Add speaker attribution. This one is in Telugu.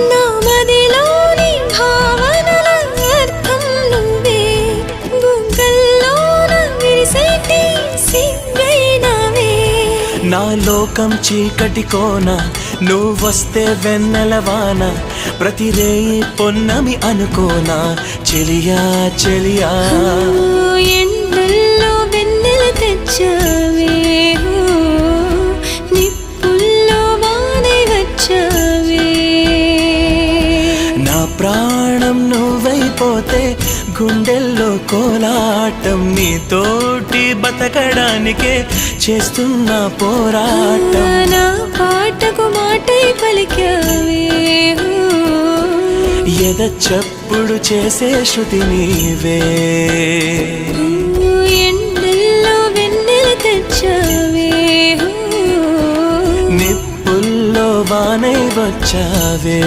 Speaker 1: నా మదిలోని భావనల అర్థం నువ్వే బుగ్గల్లోన విరిసేటి సిగ్గైనవే
Speaker 2: నా లోకం చీకటి కోన నువ్వొస్తే వెన్నెలవాన ప్రతి రేయి పొన్నమి అనుకోనా చెలియా చెలియా
Speaker 1: ఎండల్లో వెన్నెల తెచ్చావే నిప్పుల్లో వానై వచ్చావే
Speaker 2: నా ప్రాణం నువ్వైపోతే గుండెల్లో కోలాటం నీతోటి బతకడానికే చేస్తున్న పోరాటం
Speaker 1: నా పాటకు మాటై పలికావే
Speaker 2: ఎద చప్పుడు చేసే శృతి నీవే
Speaker 1: ఎండల్లో వెన్నెల తెచ్చావే
Speaker 2: నిప్పుల్లో వానై వచ్చావే